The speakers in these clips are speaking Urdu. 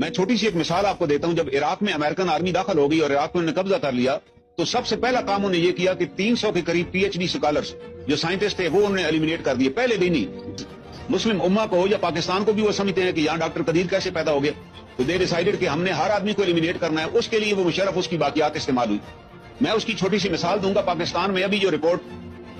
میں چھوٹی سی ایک مثال آپ کو دیتا ہوں. جب عراق میں امریکن آرمی داخل ہو گئی اور عراق میں انہوں نے قبضہ کر لیا تو سب سے پہلا کام انہوں نے یہ کیا کہ 300 کے قریب پی ایچ ڈی اسکالرس جو سائنٹسٹ تھے وہ انہوں نے ایلیمینیٹ کر دیے پہلے دن ہی. مسلم امہ کو یا پاکستان کو بھی وہ سمجھتے ہیں کہ یہاں ڈاکٹر قدیر کیسے پیدا ہو گیا, تو دے ڈیسائیڈڈ کہ ہم نے ہر آدمی کو ایلیمینیٹ کرنا ہے. اس کے لیے وہ مشرف اس کی باقیات استعمال ہوئی. میں اس کی چھوٹی سی مثال دوں گا. پاکستان میں ابھی جو report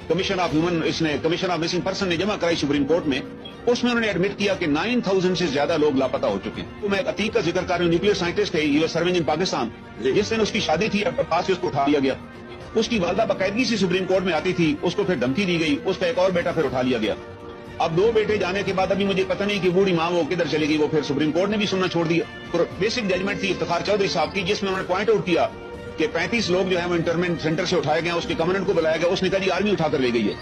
commission of missing person نے جمع کرائی سپریم کورٹ میں, اس میں انہوں نے ایڈمٹ کیا کہ 9000 سے زیادہ لوگ لاپتہ ہو چکے ہیں. تو میں عتیق کا ذکر کر رہا ہوں, نیوکلیر سائنٹسٹ ہے, یو ایس سرونگ ان پاکستان. جس دن اس کی شادی تھی پاس اس کو اٹھا لیا گیا. اس کی والدہ باقاعدگی سے سپریم کورٹ میں آتی تھی, اس کو پھر دھمکی دی گئی, اس کا ایک اور بیٹا پھر اٹھا لیا گیا. اب 2 بیٹے جانے کے بعد ابھی مجھے پتہ نہیں کہ بوڑھی ماں وہ کدھر چلے گی, وہ پھر سپریم کورٹ نے بھی سننا چھوڑ دیا. بیسک ججمنٹ تھی افتخار چودھری صاحب کی, جس میں انہوں نے پوائنٹ آؤٹ کیا کہ 35 لوگ جو ہے وہ انٹرمنٹ سینٹر سے اٹھائے گئے, اس کے کمانڈنٹ کو بلایا گیا, اس نے کہا جی آرمی اٹھا کر لے گئی ہے.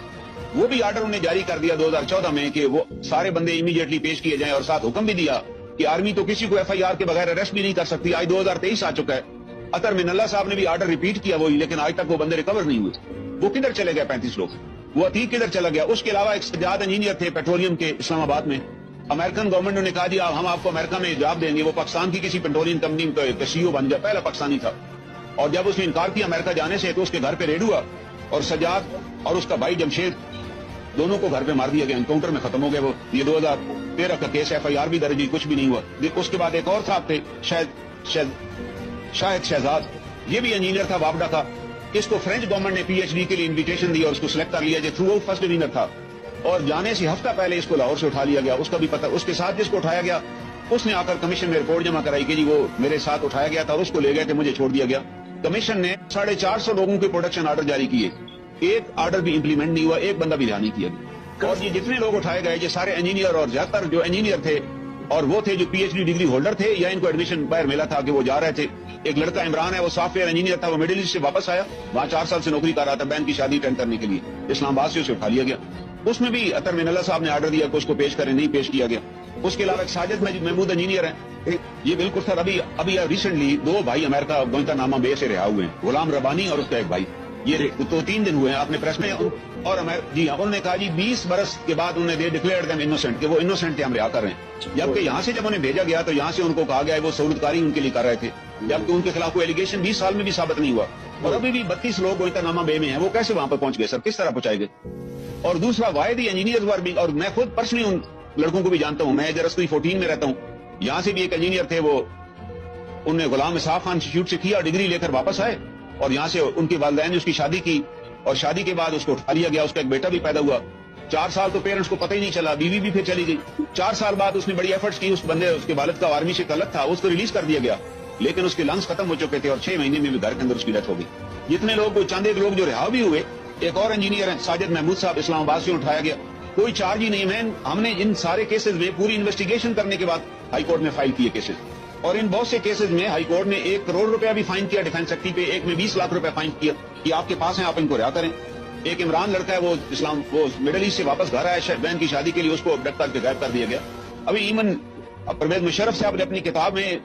وہ بھی آرڈر انہیں جاری کر دیا 2014 میں کہ وہ سارے بندے امیڈیٹلی پیش کیے جائیں, اور ساتھ حکم بھی دیا کہ آرمی تو کسی کو ایف آئی آر کے بغیر اریسٹ بھی نہیں کر سکتی. آج 2023 آ چکا ہے. اطہر من اللہ صاحب نے بھی آرڈر ریپیٹ کیا وہی, لیکن آج تک وہ بندے ریکور نہیں ہوئے. وہ کدھر چلے گئے 35 لوگ؟ وہ عتیق کدھر چلا گیا؟ اس کے علاوہ ایک سجاد انجینئر تھے پیٹرولیم کے اسلام آباد میں. امریکن گورنمنٹ نے کہا جی ہم آپ کو امریکہ میں جاب دیں گے. وہ پاکستان کی کسی پیٹرولیم کمپنی کا سی او بن گیا, پہلا پاکستانی تھا. اور جب اس نے انکار کیا امریکہ جانے سے تو اس کے گھر پہ ریڈ ہوا, اور سجاد اور اس کا بھائی جمشید دونوں کو گھر پہ مار دیا گیا. انکاؤنٹر میں ختم ہو گئے. وہ یہ 2013 کا کیس, ایف آئی آر بھی درج ہوئی, کچھ بھی نہیں ہوا. اس کے بعد ایک اور صاحب تھے شاہد شہزاد, یہ بھی انجینئر تھا, وابڈا تھا. اس کو فرینچ گورنمنٹ نے پی ایچ ڈی کے لیے انویٹیشن دی اور اس کو سلیکٹ کر لیا جو تھرو آؤٹ فرسٹ ڈوینر تھا, اور جانے سے ہفتہ پہلے اس کو لاہور سے اٹھا لیا گیا. اس کا بھی پتہ, اس کے ساتھ جس کو اٹھایا گیا اس نے آ کر کمیشن میں رپورٹ جمع کرائی کہ جی وہ میرے ساتھ اٹھایا گیا تھا, اور اس کو لے گئے تھے, مجھے چھوڑ دیا گیا. کمیشن نے 450 لوگوں کے پروڈکشن آرڈر جاری کیے, ایک آرڈر بھی امپلیمنٹ نہیں ہوا, ایک بندہ بھی رہا نہیں کیا. اور یہ جتنے لوگ اٹھائے گئے یہ سارے انجینئر, اور زیادہ تر جو انجینئر تھے اور وہ تھے جو P H D degree holder تھے, یا ان کو ایڈمیشن باہر ملا تھا کہ وہ جا رہے تھے. ایک لڑکا عمران ہے, وہ سافٹ ویئر انجینئر تھا, وہ مڈل ایسٹ سے واپس آیا, وہاں 4 سال سے نوکری کر رہا تھا, بہن کی شادی اٹینڈ کرنے کے لیے اسلام آباد سے اسے اٹھا لیا گیا. اس میں بھی اطہر من اللہ صاحب نے آرڈر دیا کہ اس کو پیش کریں, نہیں پیش کیا گیا. اس کے علاوہ ساجد محمود انجینئر ہیں, یہ بالکل سر ابھی ریسنٹلی 2 بھائی امریکہ گوانتانامو بے سے رہا ہوئے ہیں, غلام ربانی اور اس کا ایک بھائی. یہ تو 3 دن ہوئے ہیں, آپ نے پریس میں, اور جی ہاں انہوں نے کہا جی 20 برس کے بعد انہوں نے ڈکلیئرڈ دیم انوسینٹ کہ وہ انوسینٹ تھے, ہم رہا کر رہے ہیں. جبکہ یہاں سے جب انہیں بھیجا گیا تو یہاں سے ان کو کہا گیا وہ سہولتکاری ان کے لیے کر رہے تھے, جبکہ ان کے خلاف کوئی ایلیگیشن 20 سال میں بھی ثابت نہیں ہوا. اور ابھی بھی 32 لوگ گوانتانامو بے میں ہیں, وہ کیسے وہاں پر پہنچ گئے سر, کس طرح پہنچائے گئے؟ اور دوسرا واحد انجینئر بھی, اور میں خود پرسنلی ان لڑکوں کو بھی جانتا ہوں, میں جرسکوئی 14 میں رہتا ہوں, یہاں سے بھی ایک انجینئر تھے, وہ انہوں نے غلام اسحاق خان انسٹیٹیوٹ سے کیا, ڈگری لے کر واپس آئے, اور یہاں سے ان کے والدین نے اس کی شادی کی, اور شادی کے بعد اس کو اٹھا لیا گیا. اس کا ایک بیٹا بھی پیدا ہوا. 4 سال تو پیرنٹس کو پتہ ہی نہیں چلا, بیوی بھی پھر چلی گئی. 4 سال بعد اس نے بڑی ایفرٹس کی, اس بندے اس کے والد کا آرمی سے تعلق تھا, اس کو ریلیز کر دیا گیا, لیکن اس کے لنگس ختم ہو چکے تھے, اور 6 مہینے میں بھی گھر کے اندر اس کی ڈیتھ ہو گئی. جتنے لوگ, چند ایک لوگ جو رہا بھی ہوئے, ایک اور انجینئر ہیں ساجد محمود صاحب, اسلام آباد سے اٹھایا گیا, کوئی چارج ہی نہیں. ہم نے ان سارے کیسز میں پوری انویسٹیگیشن کرنے کے بعد ہائی کورٹ میں فائل کیے کیسز, اور ان بہت سے کیسز میں ہائی کورٹ نے 1 کروڑ روپیہ بھی فائن کیا ڈیفینس ایکٹی پہ, ایک میں 20 لاکھ روپے فائن کیا کہ آپ کے پاس ہیں, آپ ان کو رہا کریں. ایک عمران لڑکا ہے, وہ مڈل ایسٹ سے واپس گھر آیا, بہن کی شادی کے لیے, اس کو ابڈکٹ کر کے غائب کر دیا گیا. ابھی ایون پرویز مشرف صاحب نے اپنی کتاب میں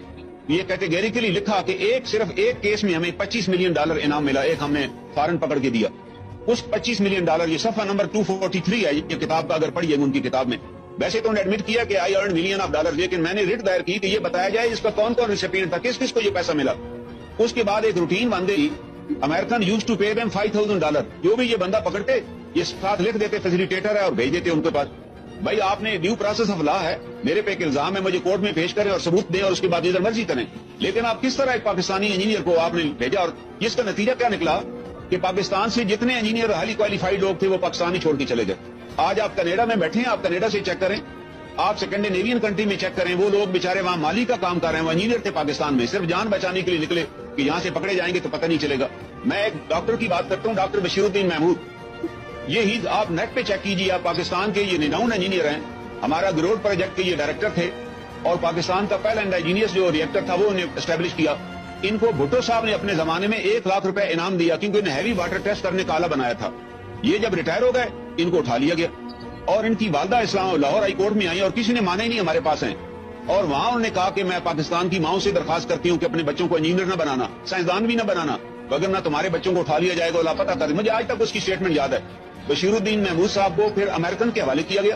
یہ کیٹیگریکلی لکھا کہ صرف ایک کیس میں ہمیں $25 ملین انعام ملا, ایک ہم نے فارن پکڑ کے دیا. اس $25 ملین, یہ صفحہ نمبر 243 ہے یہ کتاب کا, اگر پڑھیے ان کی کتاب میں. ویسے تو انہوں نے ایڈمٹ کیا کہ آئی ارن ملین آف ڈالر, لیکن میں نے ریٹ دائر کی کہ یہ بتایا جائے اس کا کون کون ریسیپینٹ تھا, کس کس کو یہ پیسہ ملا. اس کے بعد ایک روٹین بن گئی, American use to pay them $5,000, جو بھی یہ بندہ پکڑتے یہ ساتھ لکھ دیتے فیسیلیٹیٹر ہے, اور بھیج دیتے ان کے پاس. بھائی آپ نے ڈیو پروسیس آف لا ہے, میرے پہ ایک الزام ہے, مجھے کورٹ میں پیش کریں اور ثبوت دیں, اور اس کے بعد ادھر مرضی کریں. لیکن آپ کس طرح ایک پاکستانی انجینئر کو آپ نے بھیجا, اور جس کا نتیجہ کیا نکلا کہ پاکستان سے جتنے انجینئر ہائیلی کوالیفائڈ لوگ تھے وہ پاکستانی چھوڑ کے چلے گئے. آج آپ کینیڈا میں بیٹھے ہیں, آپ کینیڈا سے چیک کریں, آپ سیکنڈینیوین کنٹری میں چیک کریں, وہ لوگ بیچارے وہاں مالی کا کام کر رہے ہیں, وہ انجینئر تھے پاکستان میں, صرف جان بچانے کے لیے نکلے کہ یہاں سے پکڑے جائیں گے تو پتہ نہیں چلے گا. میں ایک ڈاکٹر کی بات کرتا ہوں, ڈاکٹر بشیر الدین محمود, یہی آپ نیٹ پہ چیک کیجیے, آپ پاکستان کے یہ ریناؤنڈ انجینئر ہیں, ہمارا گروڈ پروجیکٹ کے یہ ڈائریکٹر تھے, اور پاکستان کا پہلا انڈیجینئس جو ریئیکٹر تھا وہ انہیں اسٹیبلش کیا. ان کو بھٹو صاحب نے اپنے زمانے میں 1 لاکھ روپے انعام دیا, کیونکہ انہیں ہیوی واٹر ٹیسٹ کرنے کا آلہ بنایا تھا. یہ جب ریٹائر ہو گئے ان کو اٹھا لیا گیا, اور ان کی والدہ اسلام لاہور ہائی کورٹ میں آئی, اور کسی نے مانا ہی نہیں ہمارے پاس ہیں. اور وہاں انہوں نے کہا کہ میں پاکستان کی ماؤں سے درخواست کرتی ہوں کہ اپنے بچوں کو انجینئر نہ بنانا, سائنسدان بھی نہ بنانا, وگرنہ تمہارے بچوں کو اٹھا لیا جائے گا, لاپتہ کر. مجھے آج تک اس کی اسٹیٹمنٹ یاد ہے. بشیر الدین محمود صاحب کو پھر امریکن کے حوالے کیا گیا,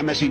MSc,